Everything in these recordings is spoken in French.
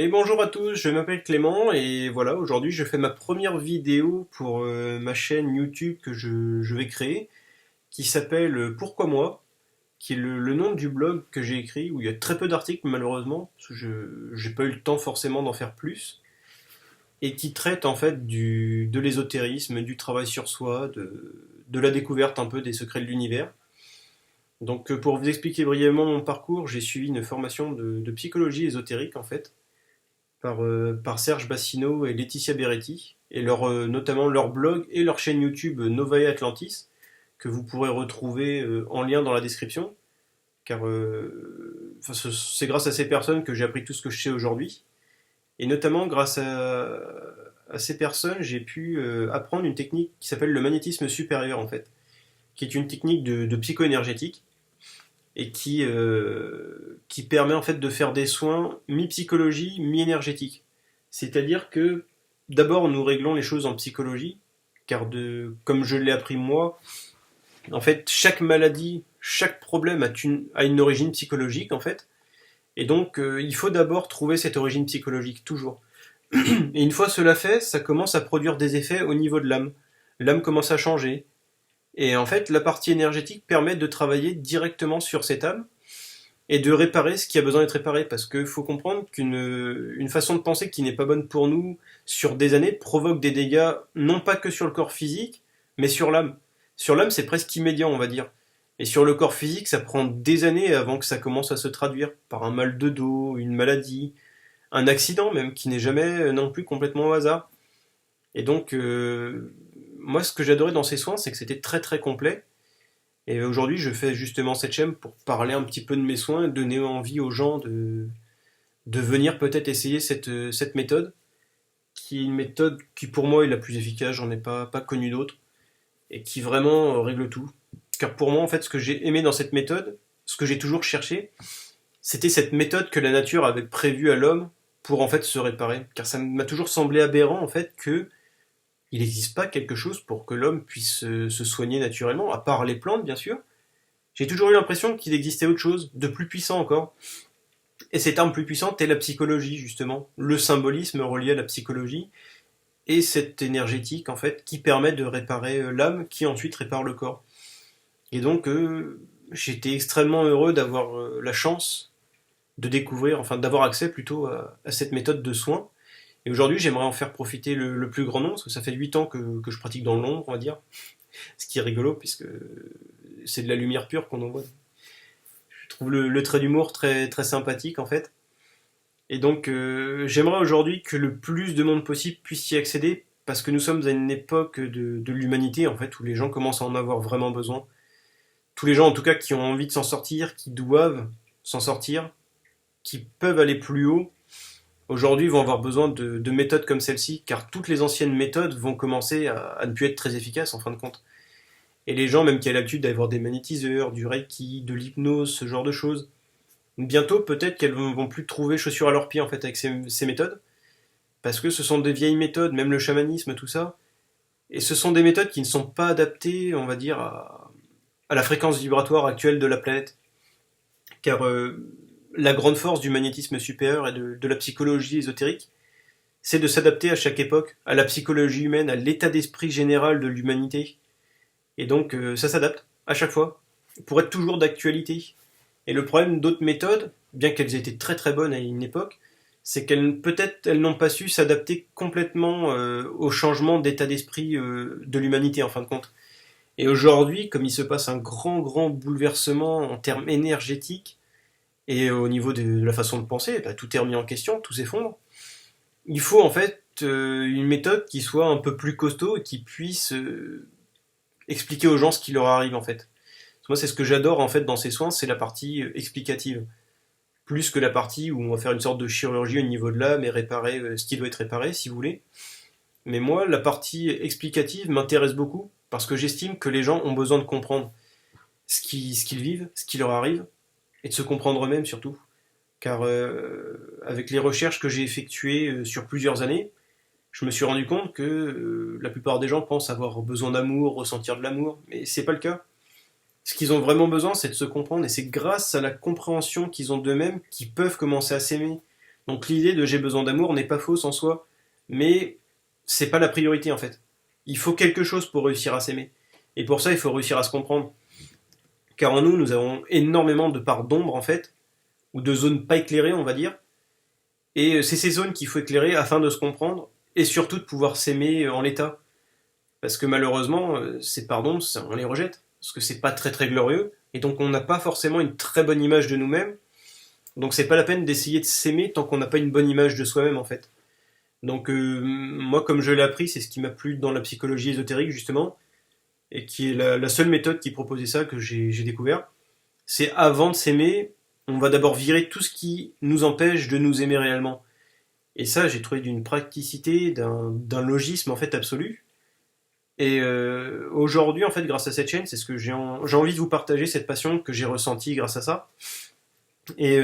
Et bonjour à tous, je m'appelle Clément et voilà, aujourd'hui je fais ma première vidéo pour ma chaîne YouTube que je vais créer, qui s'appelle Pourquoi moi, qui est le nom du blog que j'ai écrit, où il y a très peu d'articles malheureusement, parce que je j'ai pas eu le temps forcément d'en faire plus, et qui traite en fait de l'ésotérisme, du travail sur soi, de la découverte un peu des secrets de l'univers. Donc pour vous expliquer brièvement mon parcours, j'ai suivi une formation de psychologie ésotérique en fait par Serge Bassino et Laetitia Beretti, et notamment leur blog et leur chaîne YouTube Novae Atlantis, que vous pourrez retrouver en lien dans la description, car c'est grâce à ces personnes que j'ai appris tout ce que je sais aujourd'hui. Et notamment grâce à ces personnes, j'ai pu apprendre une technique qui s'appelle le magnétisme supérieur, en fait, qui est une technique de psycho-énergétique et qui permet en fait de faire des soins mi-psychologie, mi-énergétique. C'est-à-dire que d'abord nous réglons les choses en psychologie, car comme je l'ai appris moi, en fait chaque maladie, chaque problème a une origine psychologique en fait, et donc il faut d'abord trouver cette origine psychologique toujours. Et une fois cela fait, ça commence à produire des effets au niveau de l'âme. L'âme commence à changer, et en fait la partie énergétique permet de travailler directement sur cette âme et de réparer ce qui a besoin d'être réparé. Parce qu'il faut comprendre qu'une façon de penser qui n'est pas bonne pour nous sur des années provoque des dégâts non pas que sur le corps physique, mais sur l'âme. Sur l'âme, c'est presque immédiat, on va dire. Et sur le corps physique, ça prend des années avant que ça commence à se traduire par un mal de dos, une maladie, un accident même, qui n'est jamais non plus complètement au hasard. Et donc, moi, ce que j'adorais dans ces soins, c'est que c'était très très complet. Et aujourd'hui, je fais justement cette chaîne pour parler un petit peu de mes soins et donner envie aux gens de venir peut-être essayer cette méthode, qui est une méthode qui pour moi est la plus efficace, j'en ai pas connu d'autre, et qui vraiment règle tout. Car pour moi, en fait, ce que j'ai aimé dans cette méthode, ce que j'ai toujours cherché, c'était cette méthode que la nature avait prévue à l'homme pour en fait se réparer. Car ça m'a toujours semblé aberrant en fait que il n'existe pas quelque chose pour que l'homme puisse se soigner naturellement, à part les plantes bien sûr. J'ai toujours eu l'impression qu'il existait autre chose, de plus puissant encore. Et cette arme plus puissante est la psychologie, justement. Le symbolisme relié à la psychologie et cette énergétique, en fait, qui permet de réparer l'âme, qui ensuite répare le corps. Et donc, j'étais extrêmement heureux d'avoir la chance de découvrir, enfin d'avoir accès plutôt à cette méthode de soins. Et aujourd'hui, j'aimerais en faire profiter le plus grand nombre, parce que ça fait 8 ans que je pratique dans l'ombre, on va dire. Ce qui est rigolo, puisque c'est de la lumière pure qu'on envoie. Je trouve le trait d'humour très, très sympathique, en fait. Et donc, j'aimerais aujourd'hui que le plus de monde possible puisse y accéder, parce que nous sommes à une époque de l'humanité, en fait, où les gens commencent à en avoir vraiment besoin. Tous les gens, en tout cas, qui ont envie de s'en sortir, qui doivent s'en sortir, qui peuvent aller plus haut, aujourd'hui vont avoir besoin de méthodes comme celle-ci, car toutes les anciennes méthodes vont commencer à ne plus être très efficaces, en fin de compte. Et les gens, même qui ont l'habitude d'avoir des magnétiseurs, du reiki, de l'hypnose, ce genre de choses, bientôt peut-être qu'elles vont plus trouver chaussures à leurs pieds en fait avec ces méthodes, parce que ce sont des vieilles méthodes, même le chamanisme, tout ça, et ce sont des méthodes qui ne sont pas adaptées, on va dire, à la fréquence vibratoire actuelle de la planète. Car la grande force du magnétisme supérieur et de la psychologie ésotérique, c'est de s'adapter à chaque époque, à la psychologie humaine, à l'état d'esprit général de l'humanité. Et donc ça s'adapte à chaque fois, pour être toujours d'actualité. Et le problème d'autres méthodes, bien qu'elles aient été très très bonnes à une époque, c'est qu'elles peut-être elles n'ont pas su s'adapter complètement au changement d'état d'esprit de l'humanité en fin de compte. Et aujourd'hui, comme il se passe un grand grand bouleversement en termes énergétiques et au niveau de la façon de penser, bah, tout est remis en question, tout s'effondre. Il faut en fait une méthode qui soit un peu plus costaud et qui puisse expliquer aux gens ce qui leur arrive en fait. Moi, c'est ce que j'adore en fait dans ces soins, c'est la partie explicative, plus que la partie où on va faire une sorte de chirurgie au niveau de l'âme et réparer ce qui doit être réparé, si vous voulez. Mais moi, la partie explicative m'intéresse beaucoup parce que j'estime que les gens ont besoin de comprendre ce qu'ils vivent, ce qui leur arrive, et de se comprendre eux-mêmes surtout. Car avec les recherches que j'ai effectuées sur plusieurs années, je me suis rendu compte que la plupart des gens pensent avoir besoin d'amour, ressentir de l'amour, mais c'est pas le cas. Ce qu'ils ont vraiment besoin, c'est de se comprendre, et c'est grâce à la compréhension qu'ils ont d'eux-mêmes qu'ils peuvent commencer à s'aimer. Donc l'idée de j'ai besoin d'amour n'est pas fausse en soi, mais c'est pas la priorité en fait. Il faut quelque chose pour réussir à s'aimer. Et pour ça, il faut réussir à se comprendre. Car en nous, nous avons énormément de parts d'ombre en fait, ou de zones pas éclairées, on va dire. Et c'est ces zones qu'il faut éclairer afin de se comprendre et surtout de pouvoir s'aimer en l'état. Parce que malheureusement, ces parts d'ombre, on les rejette. Parce que c'est pas très très glorieux. Et donc on n'a pas forcément une très bonne image de nous-mêmes. Donc c'est pas la peine d'essayer de s'aimer tant qu'on n'a pas une bonne image de soi-même en fait. Donc moi comme je l'ai appris, c'est ce qui m'a plu dans la psychologie ésotérique justement, et qui est la seule méthode qui proposait ça que j'ai découvert. C'est avant de s'aimer, on va d'abord virer tout ce qui nous empêche de nous aimer réellement. Et ça, j'ai trouvé d'une praticité, d'un logisme en fait absolu. Et aujourd'hui, en fait, grâce à cette chaîne, c'est ce que j'ai envie de vous partager, cette passion que j'ai ressentie grâce à ça. Et,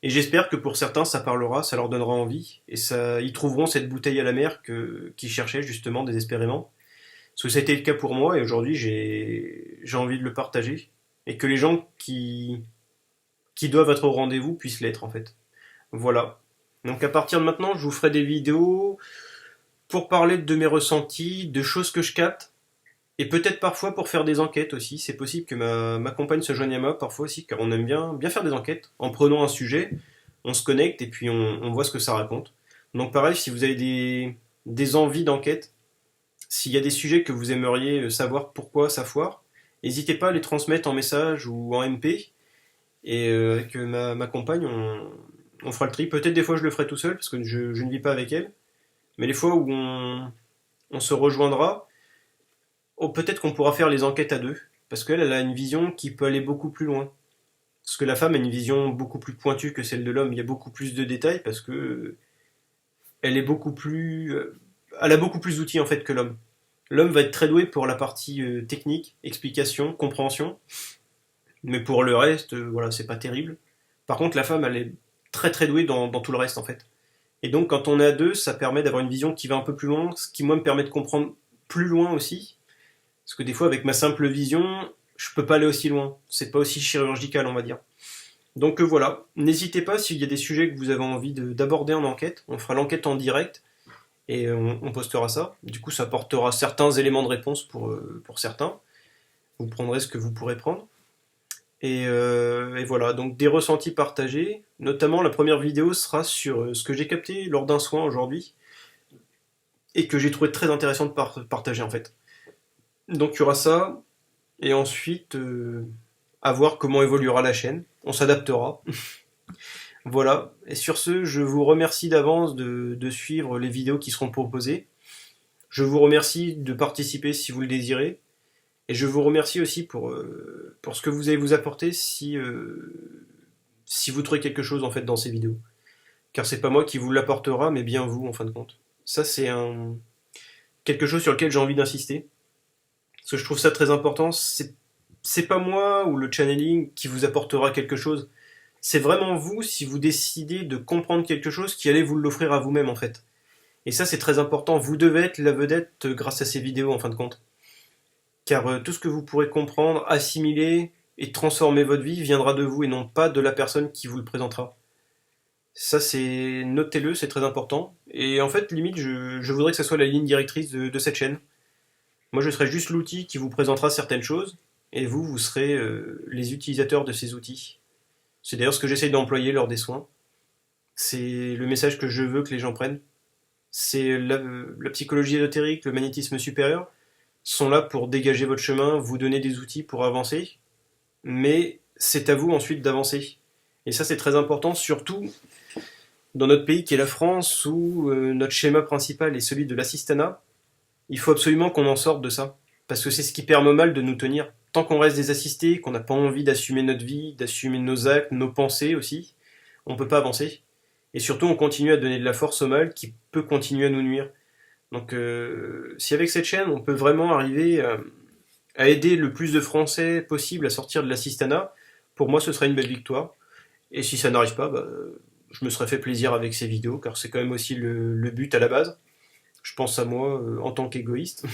et j'espère que pour certains, ça parlera, ça leur donnera envie, et ça, ils trouveront cette bouteille à la mer qu'ils cherchaient justement désespérément. Parce que ça a été le cas pour moi, et aujourd'hui, j'ai envie de le partager, et que les gens qui doivent être au rendez-vous puissent l'être en fait. Voilà. Donc à partir de maintenant, je vous ferai des vidéos pour parler de mes ressentis, de choses que je capte, et peut-être parfois pour faire des enquêtes aussi. C'est possible que ma compagne se joigne à moi parfois aussi, car on aime bien faire des enquêtes. En prenant un sujet, on se connecte et puis on voit ce que ça raconte. Donc pareil, si vous avez des envies d'enquête, s'il y a des sujets que vous aimeriez savoir pourquoi ça foire, n'hésitez pas à les transmettre en message ou en MP. Et avec ma compagne, on fera le tri. Peut-être des fois je le ferai tout seul parce que je ne vis pas avec elle. Mais les fois où on se rejoindra, oh, peut-être qu'on pourra faire les enquêtes à deux. Parce qu'elle, elle a une vision qui peut aller beaucoup plus loin. Parce que la femme a une vision beaucoup plus pointue que celle de l'homme. Il y a beaucoup plus de détails parce que elle est beaucoup plus, elle a beaucoup plus d'outils en fait que l'homme. L'homme va être très doué pour la partie technique, explication, compréhension. Mais pour le reste, voilà, c'est pas terrible. Par contre, la femme, elle est très très douée dans tout le reste en fait. Et donc, quand on est à deux, ça permet d'avoir une vision qui va un peu plus loin, ce qui moi me permet de comprendre plus loin aussi. Parce que des fois, avec ma simple vision, je peux pas aller aussi loin. C'est pas aussi chirurgical, on va dire. Donc voilà, n'hésitez pas s'il y a des sujets que vous avez envie d'aborder en enquête. On fera l'enquête en direct et on postera ça. Du coup, ça apportera certains éléments de réponse pour certains. Vous prendrez ce que vous pourrez prendre. Et voilà, donc des ressentis partagés. Notamment, la première vidéo sera sur ce que j'ai capté lors d'un soin aujourd'hui et que j'ai trouvé très intéressant de partager en fait. Donc il y aura ça, et ensuite à voir comment évoluera la chaîne. On s'adaptera. Voilà, et sur ce, je vous remercie d'avance de suivre les vidéos qui seront proposées. Je vous remercie de participer si vous le désirez. Et je vous remercie aussi pour ce que vous allez vous apporter si vous trouvez quelque chose en fait dans ces vidéos. Car c'est pas moi qui vous l'apportera, mais bien vous en fin de compte. Ça c'est quelque chose sur lequel j'ai envie d'insister. Parce que je trouve ça très important. C'est pas moi ou le channeling qui vous apportera quelque chose. C'est vraiment vous, si vous décidez de comprendre quelque chose, qui allez vous l'offrir à vous-même en fait. Et ça c'est très important. Vous devez être la vedette grâce à ces vidéos en fin de compte. Car tout ce que vous pourrez comprendre, assimiler et transformer votre vie viendra de vous et non pas de la personne qui vous le présentera. Ça, c'est notez-le, c'est très important. Et en fait, limite, je voudrais que ça soit la ligne directrice de cette chaîne. Moi, je serai juste l'outil qui vous présentera certaines choses, et vous serez les utilisateurs de ces outils. C'est d'ailleurs ce que j'essaye d'employer lors des soins. C'est le message que je veux que les gens prennent. C'est la psychologie ésotérique, le magnétisme supérieur, sont là pour dégager votre chemin, vous donner des outils pour avancer, mais c'est à vous ensuite d'avancer. Et ça c'est très important, surtout dans notre pays qui est la France, où notre schéma principal est celui de l'assistanat. Il faut absolument qu'on en sorte de ça, parce que c'est ce qui permet au mal de nous tenir. Tant qu'on reste des assistés, qu'on n'a pas envie d'assumer notre vie, d'assumer nos actes, nos pensées aussi, on ne peut pas avancer. Et surtout on continue à donner de la force au mal qui peut continuer à nous nuire. Donc si avec cette chaîne on peut vraiment arriver à aider le plus de Français possible à sortir de l'assistanat, pour moi ce serait une belle victoire. Et si ça n'arrive pas, je me serais fait plaisir avec ces vidéos, car c'est quand même aussi le but à la base. Je pense à moi en tant qu'égoïste,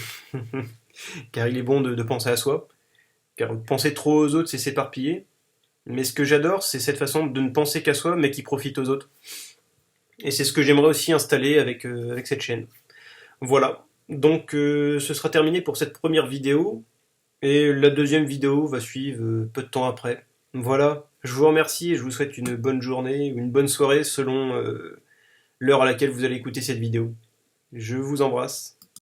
car il est bon de penser à soi, car penser trop aux autres c'est s'éparpiller. Mais ce que j'adore c'est cette façon de ne penser qu'à soi mais qui profite aux autres. Et c'est ce que j'aimerais aussi installer avec cette chaîne. Voilà. Donc ce sera terminé pour cette première vidéo. Et la deuxième vidéo va suivre peu de temps après. Voilà. Je vous remercie et je vous souhaite une bonne journée ou une bonne soirée selon l'heure à laquelle vous allez écouter cette vidéo. Je vous embrasse.